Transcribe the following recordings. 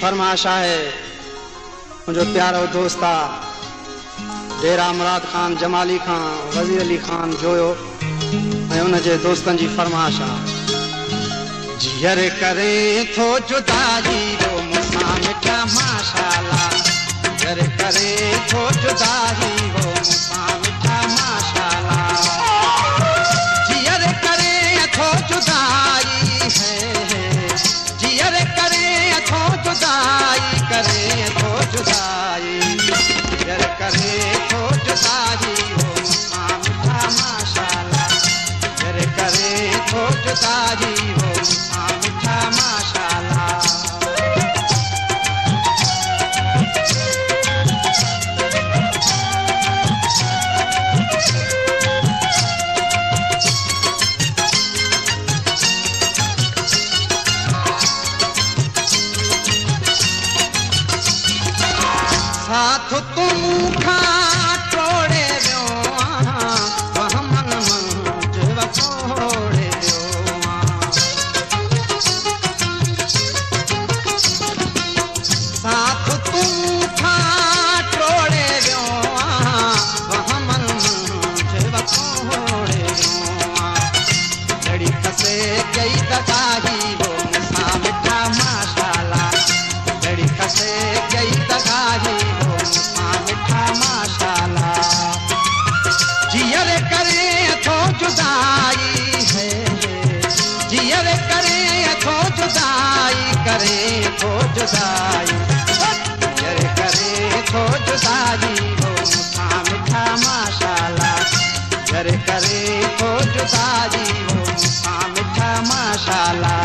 फरमाइश है मुझे प्यारो दोस्ता डेरा मुराद खान, जमाली खान, वजीर अली खान जोयो ऐं उन जे दोस्तनि जी फरमाइश आहे। जियर करे थो जुदाई वो मूंसां मिठा माशाअल्लाह, जियर करे थो जुदाई वो मूंसां मिठा माशाअल्लाह, जियर करे थो जुदाई है, जियर करे थो जुदाई, करे थो जुदाई, जियर करे थो जुदाई वो मूंसां मिठा माशाअल्लाह, जियर करे थो जुदाई वो मूंसां मिठा माशाअल्लाह। साथ तुम खा तोड़े वियो वह मन मंझ वकोड़े वियो, साथ तुम खा तोड़े वियो वह मन मंझ वकोड़े वियो, लड़ी खसे गई दगाही वो मूंसां मिठा माशाअल्लाह, लड़ी खसे गई दगाही जियर करे थो जुदाई है, जियर करे थो जुदाई, करे थो जुदाई, जियर करे थो जुदाई वो मूंसां मिठा माशाअल्लाह, जियर करे थो जुदाई वो मूंसां मिठा माशाअल्लाह।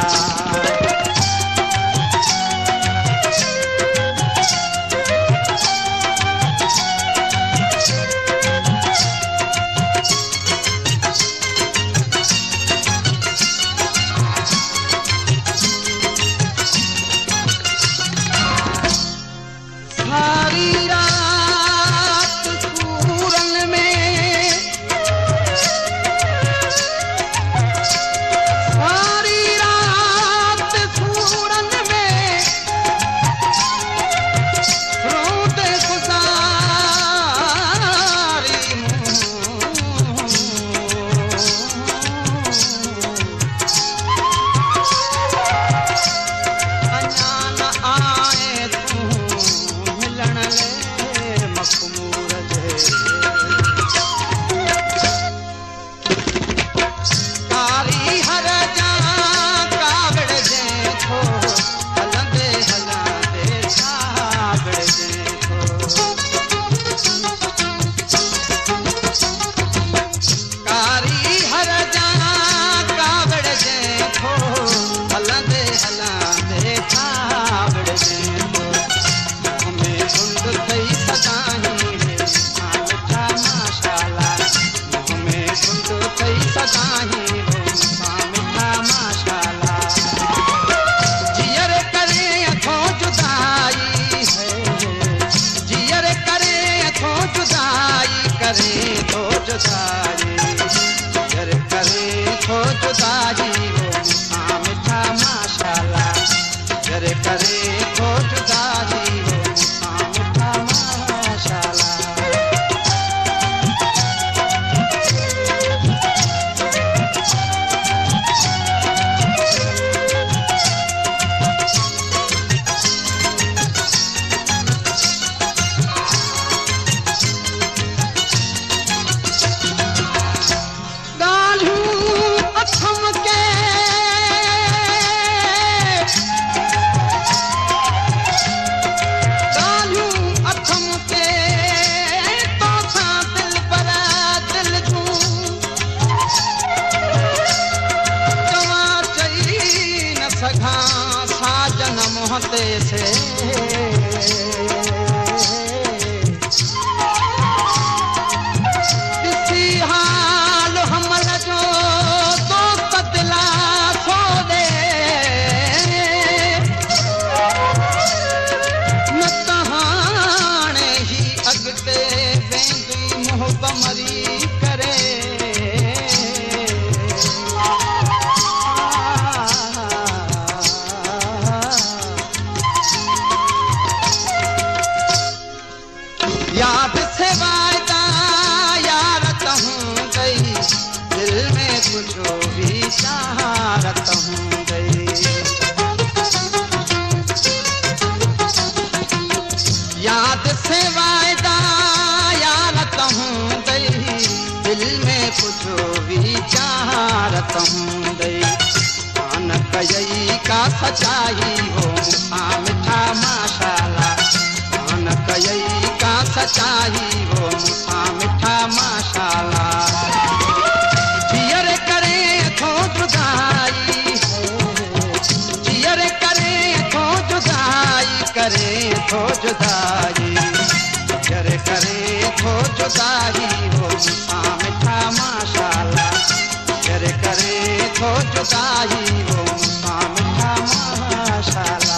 सारी रात सूरन में, सारी रात सूरन में रोते गुजारी अजान आए तू मिलण ले मखमूर जे, कारी हर जा कावड़ जे थो हलंदे हलंदे कावड़ जे थो, कारी हर जा कावड़ जे थो हलंदे हलंदे कावड़ जे थो, हमें गुंड थई सदाही रे मूंसां मिठा माशाअल्लाह, हमें गुंड थई सदाही रे मूंसां मिठा माशाअल्लाह, जियर करे थो जुदाई है, जियर करे थो जुदाई, करे थो जुदाई, जियर करे थो जुदाई वो मूंसां मिठा माशाअल्लाह, जियर करे थो जुदाई वो मूंसां मिठा माशाअल्लाह। गालियूं अथम के गालियूं अथम के तोसां दिल पर दिल जूं चवां चई न सघां साजन मुंहं ते से, ॾिसी हाल हमल जो दोस्त दिलासो ॾे, न त हाणे ही अॻिते वेंदी मोहब मरी करे, दिल में कुछ विचारत हूंदे कान कयई का सचाई हो मुखा मिठा माशाला कान कयई का सचाई हो मुखा मिठा माशाला जियर करे थो जुदाई जियर करे थो जुदाई करे थो जुदाई जियर करे थो जुदाई हो मुखा मिठा माशाला जियर करे थो जुदाई हो मुखा मिठा माशाला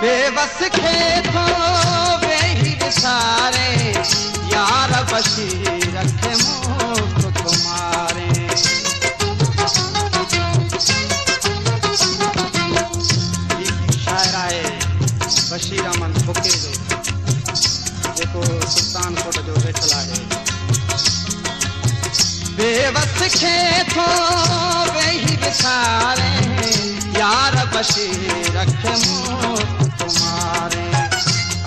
बेबस खे थो वेही विसारे यार बशी रखे मुख तुम्हारे शायर आहे बशीर अहमद फुके जो जेको सुल्तानकोट जो वेठल आहे बेबस खे थो वेही विसारे यार बशी रखे मुख तुम्हारे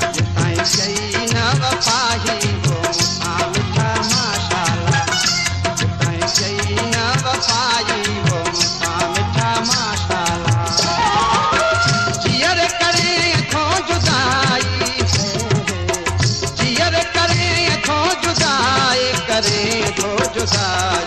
अज ताईं चई न वफ़ाही हो मुखा मिठा माशाला अज ताईं चई न वफ़ाही हो मुखा मिठा माशाला जियर करे थो जुदाई जियर करे थो जुदाई करे थो जुदाई